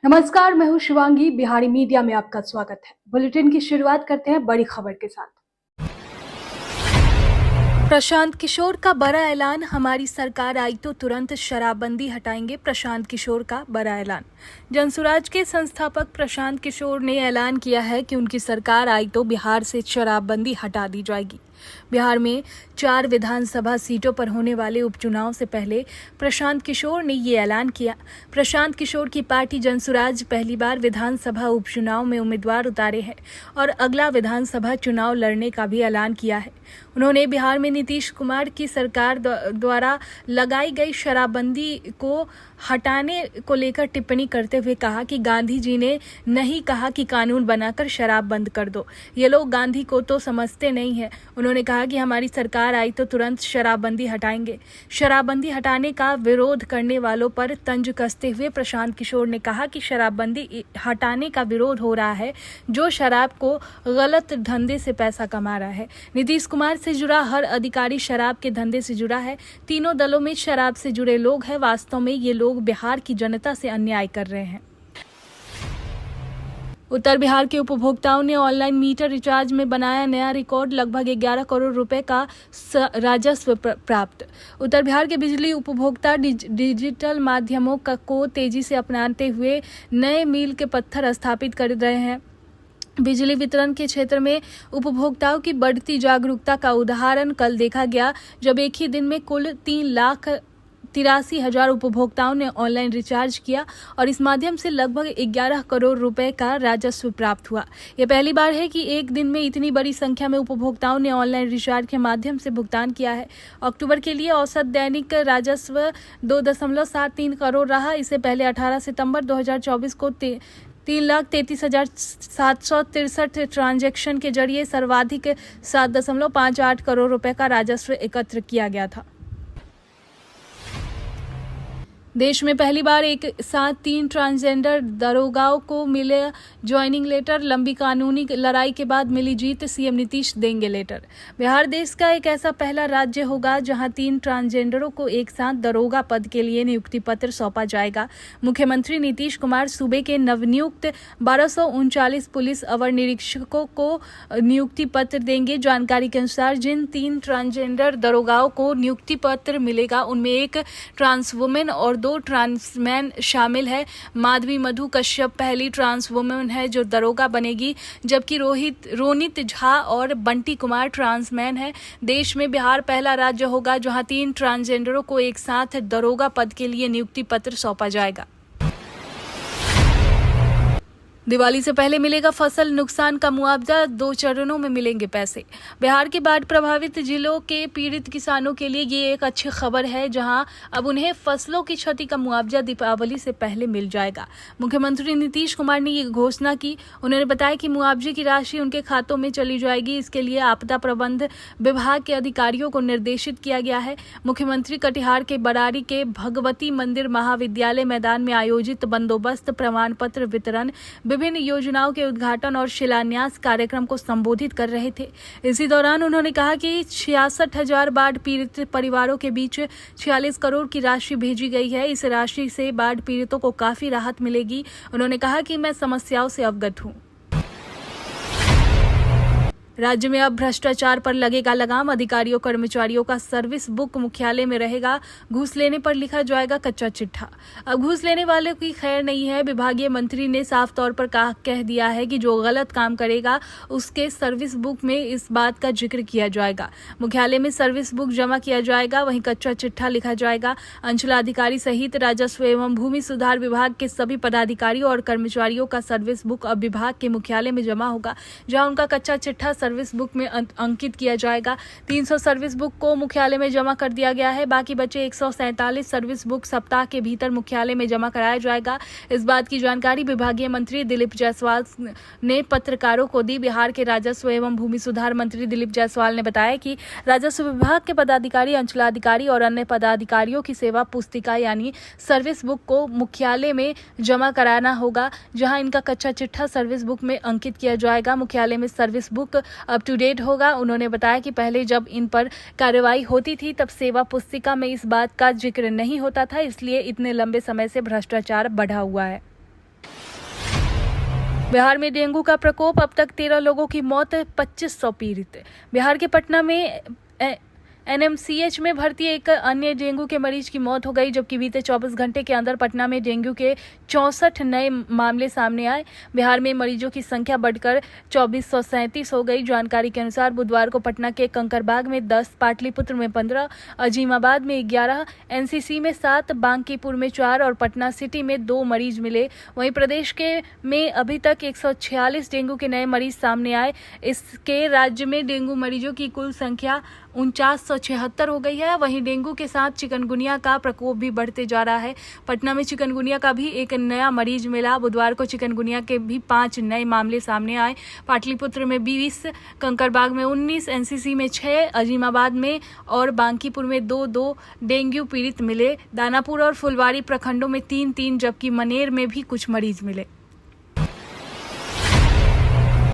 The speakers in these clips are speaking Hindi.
नमस्कार, मैं हूं शिवांगी। बिहारी मीडिया में आपका स्वागत है। बुलेटिन की शुरुआत करते हैं बड़ी खबर के साथ। प्रशांत किशोर का बड़ा ऐलान, हमारी सरकार आई तो तुरंत शराबबंदी हटाएंगे। प्रशांत किशोर का बड़ा ऐलान। जनसुराज के संस्थापक प्रशांत किशोर ने ऐलान किया है कि उनकी सरकार आई तो बिहार से शराबबंदी हटा दी जाएगी। बिहार में 4 विधानसभा सीटों पर होने वाले उपचुनाव से पहले प्रशांत किशोर ने ये ऐलान किया। प्रशांत किशोर की पार्टी जनसुराज पहली बार विधानसभा उपचुनाव में उम्मीदवार उतारे हैं और अगला विधानसभा चुनाव लड़ने का भी ऐलान किया है। उन्होंने बिहार में नीतीश कुमार की सरकार द्वारा लगाई गई शराबबंदी को हटाने को लेकर टिप्पणी करते हुए कहा कि गांधी जी ने नहीं कहा कि कानून बनाकर शराब बंद कर दो। ये लोग गांधी को तो समझते नहीं है। उन्होंने कहा कि हमारी सरकार आई तो तुरंत शराबबंदी हटाएंगे। शराबबंदी हटाने का विरोध करने वालों पर तंज कसते हुए प्रशांत किशोर ने कहा कि शराबबंदी हटाने का विरोध हो रहा है जो शराब को गलत धंधे से पैसा कमा रहा है। नीतीश कुमार से जुड़ा हर अधिकारी शराब के धंधे से जुड़ा है। तीनों दलों में शराब से जुड़े लोग हैं। वास्तव में ये लोग बिहार की जनता से अन्याय कर रहे हैं। उत्तर बिहार के उपभोक्ताओं ने ऑनलाइन मीटर रिचार्ज में बनाया नया रिकॉर्ड, लगभग 11 करोड़ रुपए का राजस्व प्राप्त। उत्तर बिहार के बिजली उपभोक्ता डिजिटल माध्यमों को तेजी से अपनाते हुए नए मील के पत्थर स्थापित कर रहे हैं। बिजली वितरण के क्षेत्र में उपभोक्ताओं की बढ़ती जागरूकता का उदाहरण कल देखा गया, जब एक ही दिन में कुल 3,83,000 उपभोक्ताओं ने ऑनलाइन रिचार्ज किया और इस माध्यम से लगभग 11 करोड़ रुपए का राजस्व प्राप्त हुआ। यह पहली बार है कि एक दिन में इतनी बड़ी संख्या में उपभोक्ताओं ने ऑनलाइन रिचार्ज के माध्यम से भुगतान किया है। अक्टूबर के लिए औसत दैनिक राजस्व 2.73 करोड़ रहा। इससे पहले 18 सितंबर 2024 को 3,33,763 ट्रांजैक्शन के जरिए सर्वाधिक 7.58 करोड़ रुपए का राजस्व एकत्र किया गया था। देश में पहली बार एक साथ 3 ट्रांसजेंडर दरोगाओं को मिले ज्वाइनिंग लेटर। लंबी कानूनी लड़ाई के बाद मिली जीत, सीएम नीतीश देंगे लेटर। बिहार देश का एक ऐसा पहला राज्य होगा जहां 3 ट्रांसजेंडरों को एक साथ दरोगा पद के लिए नियुक्ति पत्र सौंपा जाएगा। मुख्यमंत्री नीतीश कुमार सूबे के नवनियुक्त 1239 पुलिस अवर निरीक्षकों को नियुक्ति पत्र देंगे। जानकारी के अनुसार जिन 3 ट्रांसजेंडर दरोगाओं को नियुक्ति पत्र मिलेगा उनमें एक ट्रांस वुमेन और 2 ट्रांसमैन शामिल है। माधवी मधु कश्यप पहली ट्रांस वुमेन है जो दरोगा बनेगी, जबकि रोनित झा और बंटी कुमार ट्रांसमैन है। देश में बिहार पहला राज्य होगा जहां 3 ट्रांसजेंडरों को एक साथ दरोगा पद के लिए नियुक्ति पत्र सौंपा जाएगा। दिवाली से पहले मिलेगा फसल नुकसान का मुआवजा, 2 चरणों में मिलेंगे पैसे। बिहार के बाढ़ प्रभावित जिलों के पीड़ित किसानों के लिए ये एक अच्छी खबर है, जहां अब उन्हें फसलों की क्षति का मुआवजा दीपावली से पहले मिल जाएगा। मुख्यमंत्री नीतीश कुमार ने ये घोषणा की। उन्होंने बताया कि मुआवजे की राशि उनके खातों में चली जाएगी। इसके लिए आपदा प्रबंध विभाग के अधिकारियों को निर्देशित किया गया है। मुख्यमंत्री कटिहार के बरारी के भगवती मंदिर महाविद्यालय मैदान में आयोजित बंदोबस्त प्रमाण पत्र वितरण, विभिन्न योजनाओं के उद्घाटन और शिलान्यास कार्यक्रम को संबोधित कर रहे थे। इसी दौरान उन्होंने कहा कि 66,000 बाढ़ पीड़ित परिवारों के बीच 46 करोड़ की राशि भेजी गई है। इस राशि से बाढ़ पीड़ितों को काफी राहत मिलेगी। उन्होंने कहा कि मैं समस्याओं से अवगत हूं। राज्य में अब भ्रष्टाचार पर लगेगा लगाम। अधिकारियों कर्मचारियों का सर्विस बुक मुख्यालय में रहेगा। घूस लेने पर लिखा जाएगा कच्चा चिट्ठा। अब घूस लेने वालों की खैर नहीं है। विभागीय मंत्री ने साफ तौर पर कह दिया है कि जो गलत काम करेगा उसके सर्विस बुक में इस बात का जिक्र किया जाएगा। मुख्यालय में सर्विस बुक जमा किया जाएगा, वहीं कच्चा चिट्ठा लिखा जाएगा। अंचलाधिकारी सहित राजस्व एवं भूमि सुधार विभाग के सभी पदाधिकारियों और कर्मचारियों का सर्विस बुक अब विभाग के मुख्यालय में जमा होगा, जहां उनका कच्चा चिट्ठा सर्विस बुक में अंकित किया जाएगा। 300 सर्विस बुक को मुख्यालय में जमा कर दिया गया है। बाकी बचे 147 सर्विस बुक सप्ताह के भीतर मुख्यालय में जमा कराया जाएगा। इस बात की जानकारी विभागीय मंत्री दिलीप जायसवाल ने पत्रकारों को दी। बिहार के राजस्व एवं भूमि सुधार मंत्री दिलीप जायसवाल ने बताया कि राजस्व विभाग के पदाधिकारी, अंचलाधिकारी और अन्य पदाधिकारियों की सेवा पुस्तिका यानी सर्विस बुक को मुख्यालय में जमा कराना होगा, जहां इनका कच्चा चिट्ठा सर्विस बुक में अंकित किया जाएगा। मुख्यालय में service book up to date होगा। उन्होंने बताया कि पहले जब इन पर कार्रवाई होती थी तब सेवा पुस्तिका में इस बात का जिक्र नहीं होता था, इसलिए इतने लंबे समय से भ्रष्टाचार बढ़ा हुआ है। बिहार में डेंगू का प्रकोप, अब तक 13 लोगों की मौत, 2500 पीड़ित। बिहार के पटना में एनएमसीएच में भर्ती एक अन्य डेंगू के मरीज की मौत हो गई, जबकि बीते 24 घंटे के अंदर पटना में डेंगू के 64 नए मामले सामने आए। बिहार में मरीजों की संख्या बढ़कर 2437 हो गई। जानकारी के अनुसार बुधवार को पटना के कंकरबाग में 10, पाटलिपुत्र में 15, अजीमाबाद में 11, एनसीसी में 7, बांकीपुर में 4 और पटना सिटी में 2 मरीज मिले। वहीं प्रदेश में अभी तक 146 डेंगू के नए मरीज सामने आए। इसके राज्य में डेंगू मरीजों की कुल संख्या 4976 हो गई है। वहीं डेंगू के साथ चिकनगुनिया का प्रकोप भी बढ़ते जा रहा है। पटना में चिकनगुनिया का भी एक नया मरीज मिला। बुधवार को चिकनगुनिया के भी 5 नए मामले सामने आए। पाटलिपुत्र में 20, कंकरबाग में 19, एनसीसी में 6, अजीमाबाद में और बांकीपुर में 2 डेंगू पीड़ित मिले। दानापुर और फुलवारी प्रखंडों में 3, जबकि मनेर में भी कुछ मरीज मिले।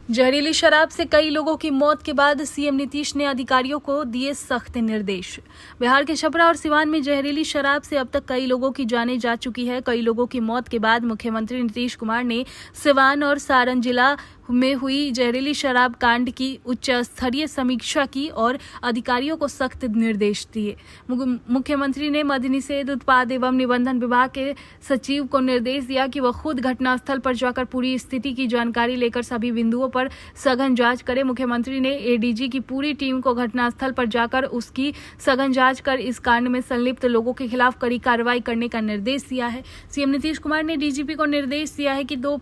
जहरीली शराब से कई लोगों की मौत के बाद सीएम नीतीश ने अधिकारियों को दिए सख्त निर्देश। बिहार के छपरा और सिवान में जहरीली शराब से अब तक कई लोगों की जानें जा चुकी है। कई लोगों की मौत के बाद मुख्यमंत्री नीतीश कुमार ने सिवान और सारण जिला में हुई जहरीली शराब कांड की उच्च स्तरीय समीक्षा की और अधिकारियों को सख्त निर्देश दिए। मुख्यमंत्री ने मद्य निषेध, उत्पाद एवं निबंधन विभाग के सचिव को निर्देश दिया कि वह खुद घटनास्थल पर जाकर पूरी स्थिति की जानकारी लेकर सभी बिंदुओं पर सघन जांच करे। मुख्यमंत्री ने एडीजी की पूरी टीम को घटनास्थल पर जाकर उसकी सघन जांच कर इस कांड में संलिप्त लोगों के खिलाफ कड़ी कार्रवाई करने का निर्देश दिया है। सीएम नीतीश कुमार ने डीजीपी को निर्देश दिया है कि वे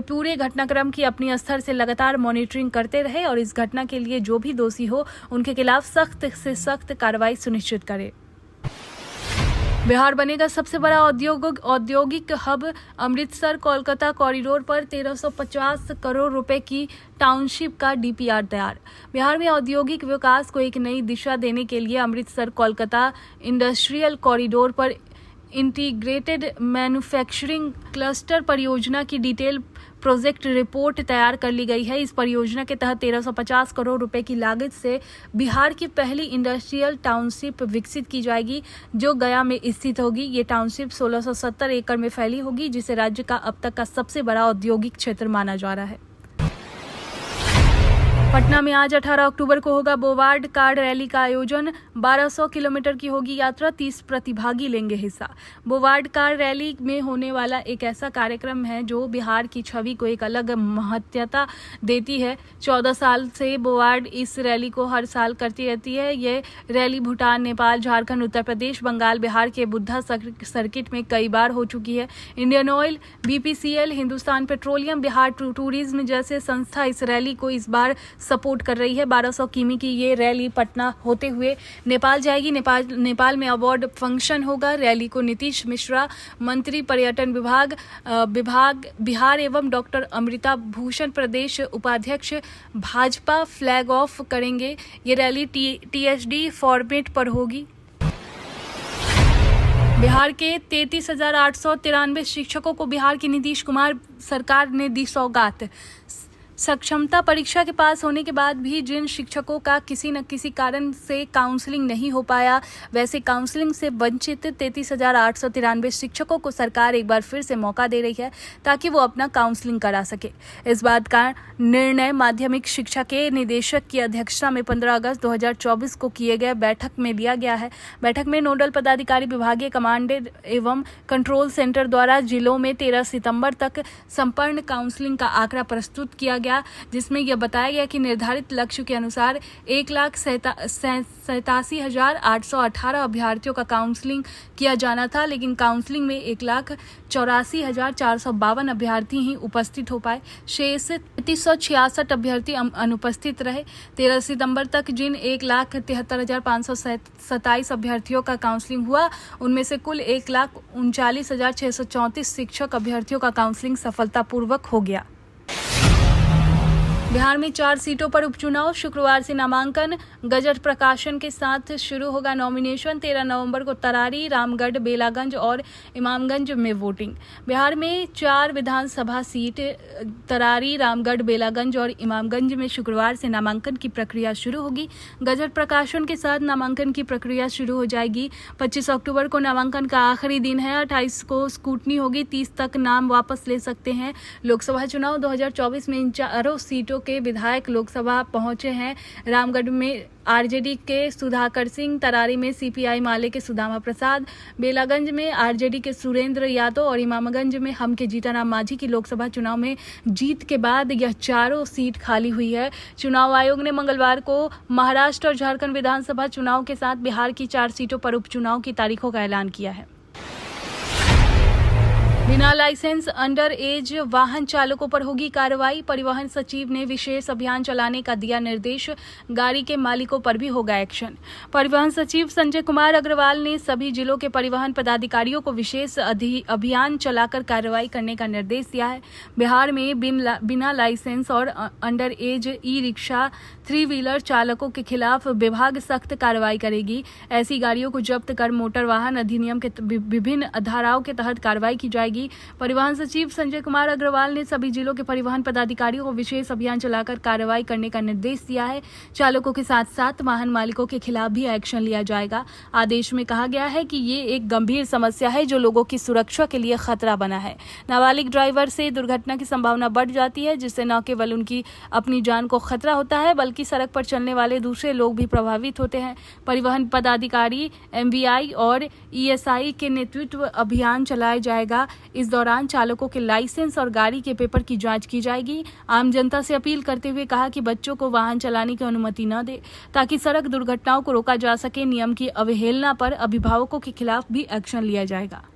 पूरे घटनाक्रम की अपनी स्तर से लगातार मॉनिटरिंग करते रहे और इस घटना के लिए जो भी दोषी हो उनके खिलाफ सख्त से सख्त कार्रवाई सुनिश्चित करे। बिहार बनेगा सबसे बड़ा औद्योगिक हब। अमृतसर कोलकाता कॉरिडोर पर 1350 करोड़ रुपए की टाउनशिप का डीपीआर तैयार। बिहार में औद्योगिक विकास को एक नई दिशा देने के लिए अमृतसर कोलकाता इंडस्ट्रियल कॉरिडोर पर इंटीग्रेटेड मैन्युफैक्चरिंग क्लस्टर परियोजना की डिटेल प्रोजेक्ट रिपोर्ट तैयार कर ली गई है। इस परियोजना के तहत 1350 करोड़ रुपए की लागत से बिहार की पहली इंडस्ट्रियल टाउनशिप विकसित की जाएगी, जो गया में स्थित होगी। ये टाउनशिप 1670 एकड़ में फैली होगी, जिसे राज्य का अब तक का सबसे बड़ा औद्योगिक क्षेत्र माना जा रहा है। पटना में आज 18 अक्टूबर को होगा बोवार्ड कार्ड रैली का आयोजन। 1200 किलोमीटर की होगी यात्रा, 30 प्रतिभागी लेंगे हिस्सा। बोवार्ड कार्ड रैली में होने वाला एक ऐसा कार्यक्रम है जो बिहार की छवि को एक अलग महत्वता देती है। 14 साल से बोवार्ड इस रैली को हर साल करती रहती है। ये रैली भूटान, नेपाल, झारखंड, उत्तर प्रदेश, बंगाल, बिहार के बुद्धा सर्किट में कई बार हो चुकी है। Indian oil, BPCL, Hindustan petroleum, Bihar tourism जैसे संस्था इस रैली को इस बार सपोर्ट कर रही है। 1200 किमी की ये रैली पटना होते हुए नेपाल जाएगी। नेपाल में अवार्ड फंक्शन होगा। रैली को नीतीश मिश्रा, मंत्री पर्यटन विभाग बिहार एवं डॉक्टर अमृता भूषण, प्रदेश उपाध्यक्ष भाजपा, फ्लैग ऑफ करेंगे। ये रैली टीएचडी फॉर्मेट पर होगी। बिहार के 33,893 शिक्षकों को बिहार की नीतीश कुमार सरकार ने दी सौगात। सक्षमता परीक्षा के पास होने के बाद भी जिन शिक्षकों का किसी न किसी कारण से काउंसलिंग नहीं हो पाया, वैसे काउंसलिंग से वंचित 33,893 शिक्षकों को सरकार एक बार फिर से मौका दे रही है ताकि वो अपना काउंसलिंग करा सके। इस बात का निर्णय माध्यमिक शिक्षा के निदेशक की अध्यक्षता में 15 अगस्त 2024 को किए गए बैठक में लिया गया है। बैठक में नोडल पदाधिकारी, विभागीय कमांडर एवं कंट्रोल सेंटर द्वारा जिलों में 13 सितंबर तक संपूर्ण काउंसलिंग का आंकड़ा प्रस्तुत किया गया, जिसमें यह बताया गया कि निर्धारित लक्ष्य के अनुसार 1,87,818 अभ्यर्थियों का काउंसलिंग किया जाना था, लेकिन काउंसलिंग में 1,84,452 अभ्यर्थी ही उपस्थित हो पाए। शेष 366 अभ्यर्थी अनुपस्थित रहे। 13 सितंबर तक जिन 1,73,527 अभ्यर्थियों का काउंसलिंग हुआ, उनमें से कुल 1,39,634 शिक्षक अभ्यर्थियों का काउंसलिंग सफलतापूर्वक हो गया। बिहार में 4 सीटों पर उपचुनाव, शुक्रवार से नामांकन, गजट प्रकाशन के साथ शुरू होगा नॉमिनेशन। 13 नवंबर को तरारी, रामगढ़, बेलागंज और इमामगंज में वोटिंग। बिहार में 4 विधानसभा सीट तरारी, रामगढ़, बेलागंज और इमामगंज में शुक्रवार से नामांकन की प्रक्रिया शुरू होगी। गजट प्रकाशन के साथ नामांकन की प्रक्रिया शुरू हो जाएगी। 25 अक्टूबर को नामांकन का आखिरी दिन है। 28 को स्क्रूटनी होगी। 30 तक नाम वापस ले सकते हैं। लोकसभा चुनाव 2024 में इन 4 सीटों के विधायक लोकसभा पहुंचे हैं। रामगढ़ में आरजेडी के सुधाकर सिंह, तरारी में सीपीआई माले के सुदामा प्रसाद, बेलागंज में आरजेडी के सुरेंद्र यादव और इमामगंज में हम के जीताराम मांझी की लोकसभा चुनाव में जीत के बाद यह चारों सीट खाली हुई है। चुनाव आयोग ने मंगलवार को महाराष्ट्र और झारखंड विधानसभा चुनाव के साथ बिहार की 4 सीटों पर उपचुनाव की तारीखों का ऐलान किया है। बिना लाइसेंस अंडर एज वाहन चालकों पर होगी कार्रवाई। परिवहन सचिव ने विशेष अभियान चलाने का दिया निर्देश। गाड़ी के मालिकों पर भी होगा एक्शन। परिवहन सचिव संजय कुमार अग्रवाल ने सभी जिलों के परिवहन पदाधिकारियों को विशेष अभियान चलाकर कार्रवाई करने का निर्देश दिया है। बिहार में बिना लाइसेंस और under as e rickshaw, 3 wheeler चालकों के खिलाफ विभाग सख्त कार्रवाई करेगी। ऐसी गाड़ियों को जब्त कर मोटर वाहन अधिनियम के विभिन्न धाराओं के तहत कार्रवाई की जाएगी। परिवहन सचिव संजय कुमार अग्रवाल ने सभी जिलों के परिवहन पदाधिकारियों को विशेष अभियान चलाकर कार्रवाई करने का निर्देश दिया है। चालकों के साथ साथ वाहन मालिकों के खिलाफ भी एक्शन लिया जाएगा। आदेश में कहा गया है कि ये एक गंभीर समस्या है जो लोगों की सुरक्षा के लिए खतरा बना है। नाबालिग ड्राइवर से दुर्घटना की संभावना बढ़ जाती है, जिससे न केवल उनकी अपनी जान को खतरा होता है बल्कि सड़क पर चलने वाले दूसरे लोग भी प्रभावित होते हैं। परिवहन पदाधिकारी, एमवीआई और ईएसआई के नेतृत्व अभियान चलाया जाएगा। इस दौरान चालकों के लाइसेंस और गाड़ी के पेपर की जांच की जाएगी। आम जनता से अपील करते हुए कहा कि बच्चों को वाहन चलाने की अनुमति न दे, ताकि सड़क दुर्घटनाओं को रोका जा सके। नियम की अवहेलना पर अभिभावकों के खिलाफ भी एक्शन लिया जाएगा।